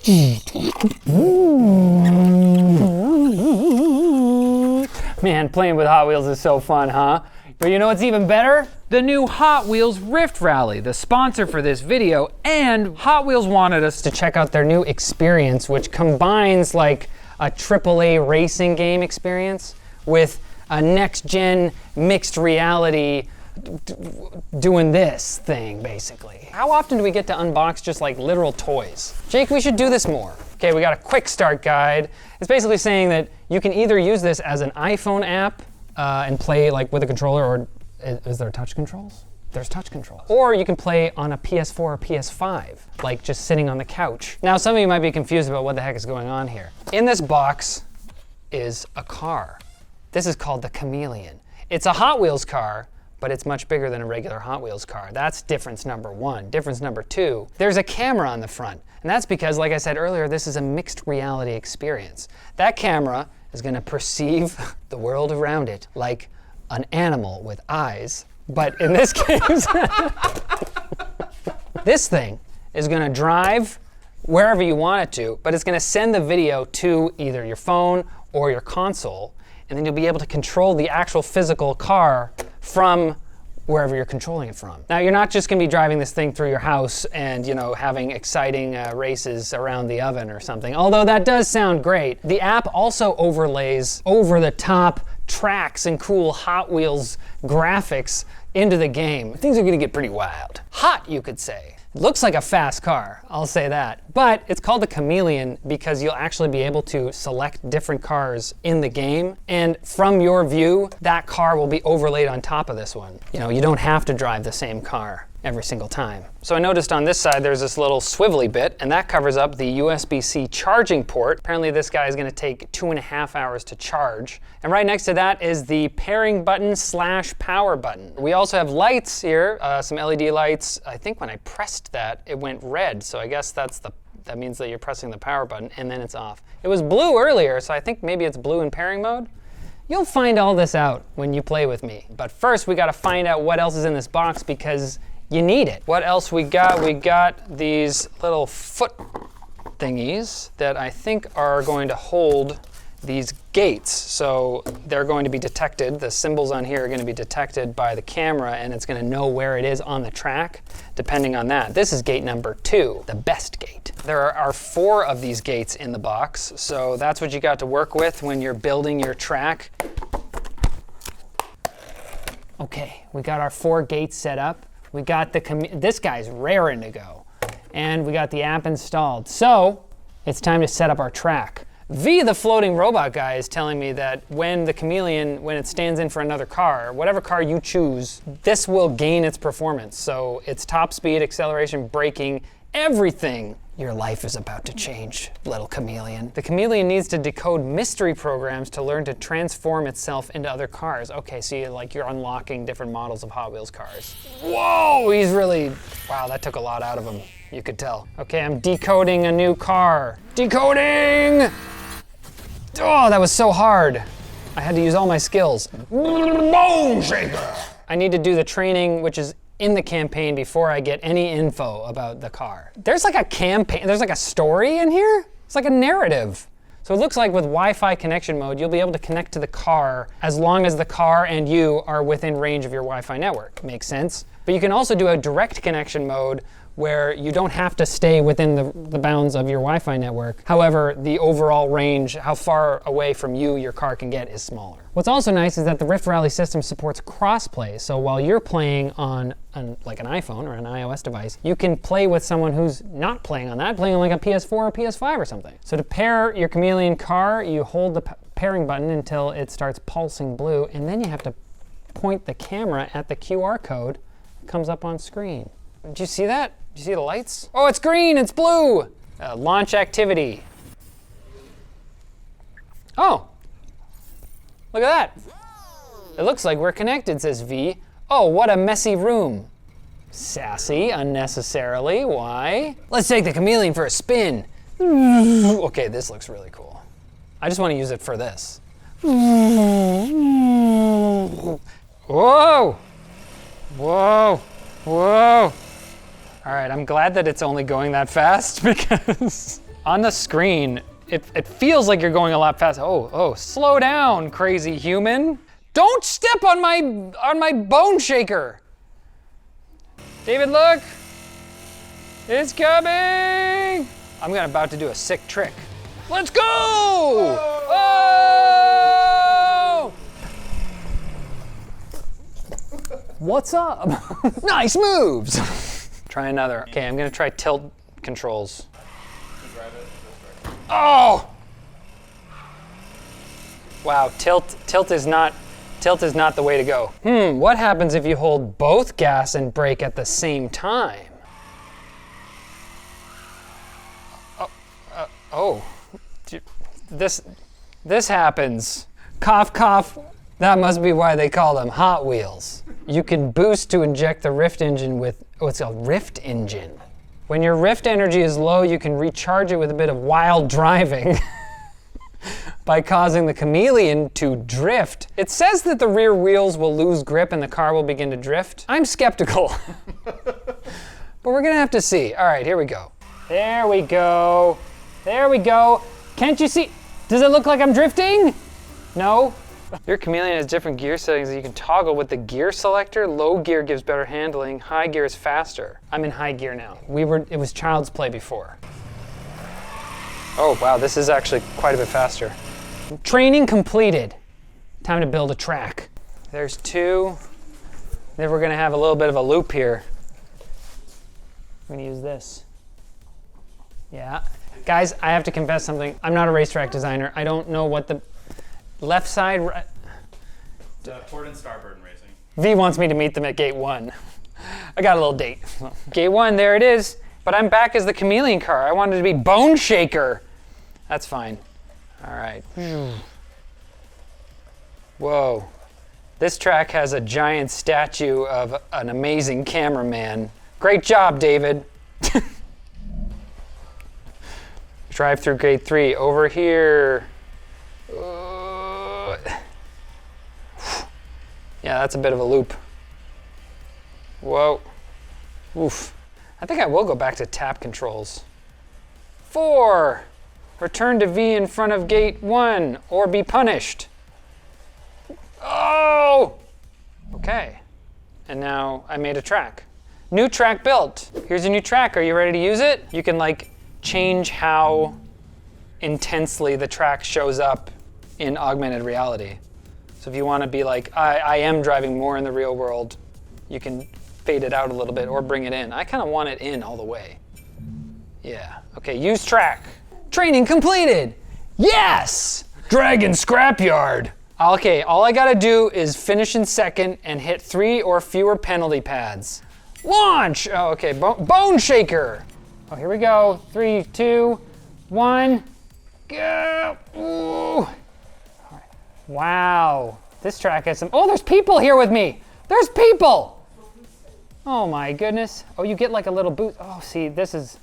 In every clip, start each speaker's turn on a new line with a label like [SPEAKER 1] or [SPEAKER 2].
[SPEAKER 1] Man, playing with Hot Wheels is so fun, huh? But you know what's even better? The new Hot Wheels Rift Rally, the sponsor for this video, and Hot Wheels wanted us to check out their new experience, which combines like a AAA racing game experience with a next-gen mixed reality doing this thing, basically. How often do we get to unbox just like literal toys? Jake, we should do this more. Okay, we got a quick start guide. It's basically saying that you can either use this as an iPhone app and play like with a controller, or is there touch controls? There's touch controls. Or you can play on a PS4 or PS5, like just sitting on the couch. Now, some of you might be confused about what the heck is going on here. In this box is a car. This is called the Chameleon. It's a Hot Wheels car, but it's much bigger than a regular Hot Wheels car. That's difference number one. Difference number two, there's a camera on the front. And that's because, like I said earlier, this is a mixed reality experience. That camera is gonna perceive the world around it like an animal with eyes. But in this case, this thing is gonna drive wherever you want it to, but it's gonna send the video to either your phone or your console, and then you'll be able to control the actual physical car from wherever you're controlling it from. Now, you're not just gonna be driving this thing through your house and, you know, having exciting races around the oven or something, although that does sound great. The app also overlays over-the-top tracks and cool Hot Wheels graphics into the game. Things are gonna get pretty wild. Hot, you could say. It looks like a fast car, I'll say that. But it's called the Chameleon because you'll actually be able to select different cars in the game, and from your view, that car will be overlaid on top of this one. You know, you don't have to drive the same car every single time. So I noticed on this side there's this little swivelly bit, and that covers up the USB-C charging port. Apparently this guy is gonna take 2.5 hours to charge. And right next to that is the pairing button / power button. We also have lights here, some LED lights. I think when I pressed that, it went red, so I guess that means that you're pressing the power button and then it's off. It was blue earlier, so I think maybe it's blue in pairing mode. You'll find all this out when you play with me. But first we gotta find out what else is in this box because you need it. What else we got? We got these little foot thingies that I think are going to hold these gates. So they're going to be detected. The symbols on here are going to be detected by the camera, and it's going to know where it is on the track depending on that. This is gate number 2, the best gate. There are 4 of these gates in the box, so that's what you got to work with when you're building your track. Okay, we got our 4 gates set up. We got this guy's raring to go. And we got the app installed. So it's time to set up our track. V, the floating robot guy, is telling me that when the Chameleon, when it stands in for another car, whatever car you choose, this will gain its performance. So it's top speed, acceleration, braking, everything. Your life is about to change, little Chameleon. The Chameleon needs to decode mystery programs to learn to transform itself into other cars. Okay, so you're unlocking different models of Hot Wheels cars. Whoa, he's really, wow, that took a lot out of him, you could tell. Okay, I'm decoding a new car. Decoding! Oh, that was so hard. I had to use all my skills. Bone shaker! I need to do the training, which is in the campaign before I get any info about the car. There's like a campaign, there's like a story in here? It's like a narrative. So it looks like with Wi-Fi connection mode, you'll be able to connect to the car as long as the car and you are within range of your Wi-Fi network. Makes sense. But you can also do a direct connection mode where you don't have to stay within the bounds of your Wi-Fi network. However, the overall range, how far away from you your car can get, is smaller. What's also nice is that the Rift Rally system supports cross-play, so while you're playing on like an iPhone or an iOS device, you can play with someone who's not playing on that, playing on like a PS4 or PS5 or something. So to pair your Chameleon car, you hold the pairing button until it starts pulsing blue, and then you have to point the camera at the QR code that comes up on screen. Did you see that? Did you see the lights? Oh, it's green, it's blue! Launch activity. Oh, look at that. It looks like we're connected, says V. Oh, what a messy room. Sassy, unnecessarily, why? Let's take the Chameleon for a spin. Okay, this looks really cool. I just want to use it for this. Whoa! Whoa! Whoa! All right, I'm glad that it's only going that fast because On the screen, it feels like you're going a lot faster. Oh, slow down, crazy human. Don't step on my bone shaker. David, look. It's coming. I'm about to do a sick trick. Let's go! Oh! What's up? Nice moves. Try another. Okay, I'm gonna try tilt controls. Oh! Wow, tilt is not the way to go. What happens if you hold both gas and brake at the same time? This happens. Cough, cough. That must be why they call them Hot Wheels. You can boost to inject the Rift engine with, it's a Rift engine. When your Rift energy is low, you can recharge it with a bit of wild driving by causing the Chameleon to drift. It says that the rear wheels will lose grip and the car will begin to drift. I'm skeptical, but we're gonna have to see. All right, here we go. There we go. There we go. Can't you see? Does it look like I'm drifting? No? Your Chameleon has different gear settings that you can toggle with the gear selector. Low gear gives better handling. High gear is faster. I'm in high gear now. It was child's play before. Oh wow, this is actually quite a bit faster. Training completed. Time to build a track. There's two. Then we're gonna have a little bit of a loop here. I'm gonna use this. Yeah. Guys, I have to confess something. I'm not a racetrack designer. I don't know what the left side.
[SPEAKER 2] Port and starboard racing.
[SPEAKER 1] V wants me to meet them at gate 1. I got a little date. Gate 1, there it is. But I'm back as the Chameleon car. I wanted to be Bone Shaker. That's fine. All right. Whoa. This track has a giant statue of an amazing cameraman. Great job, David. Drive through gate 3 over here. Yeah, that's a bit of a loop. Whoa. Oof. I think I will go back to tap controls. 4. Return to V in front of gate 1 or be punished. Oh! Okay. And now I made a track. New track built. Here's a new track. Are you ready to use it? You can change how intensely the track shows up in augmented reality. So if you want to be I am driving more in the real world, you can fade it out a little bit or bring it in. I kind of want it in all the way. Yeah. Okay, use track. Training completed. Yes! Dragon Scrapyard. Okay, all I gotta do is finish in second and hit 3 or fewer penalty pads. Launch! Oh, okay, Bone Shaker. Oh, here we go. 3, 2, 1, go! Ooh. All right. Wow, this track has some. Oh, there's people here with me. There's people. Oh my goodness. Oh, you get a little boost. Oh, see, this is.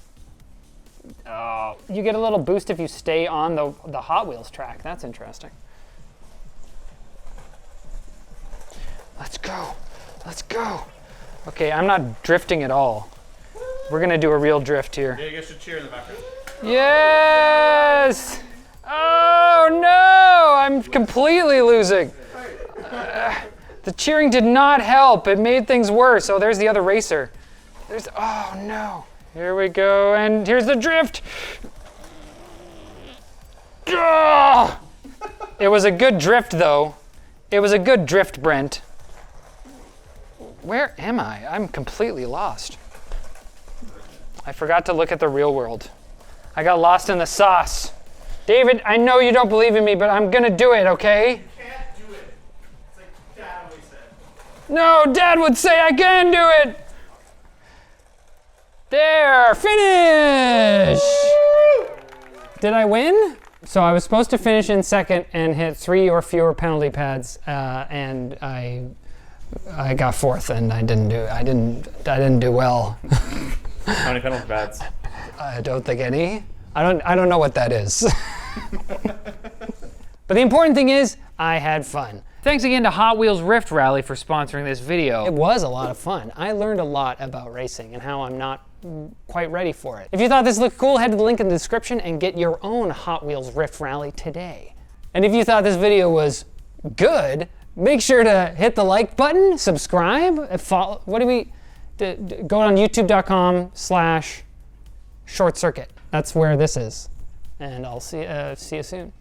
[SPEAKER 1] Oh, you get a little boost if you stay on the Hot Wheels track. That's interesting. Let's go. Let's go. Okay, I'm not drifting at all. We're gonna do a real drift here.
[SPEAKER 2] Yeah, you guys should cheer in the background.
[SPEAKER 1] Yes! Oh no! I'm completely losing. The cheering did not help. It made things worse. Oh, there's the other racer. Oh no. Here we go, and here's the drift. Oh! It was a good drift though. It was a good drift, Brent. Where am I? I'm completely lost. I forgot to look at the real world. I got lost in the sauce. David, I know you don't believe in me, but I'm gonna do it, okay?
[SPEAKER 2] You can't do it. It's like Dad always said.
[SPEAKER 1] No, Dad would say I can do it. There, finish! Did I win? So I was supposed to finish in second and hit 3 or fewer penalty pads, and I got 4th, and I didn't do well.
[SPEAKER 2] How many penalty pads?
[SPEAKER 1] I don't think any. I don't know what that is. But the important thing is, I had fun. Thanks again to Hot Wheels Rift Rally for sponsoring this video. It was a lot of fun. I learned a lot about racing and how I'm not quite ready for it. If you thought this looked cool, head to the link in the description and get your own Hot Wheels Rift Rally today. And if you thought this video was good, make sure to hit the like button, subscribe, follow. Go on youtube.com/ShortCircuit. That's where this is. And I'll see you soon.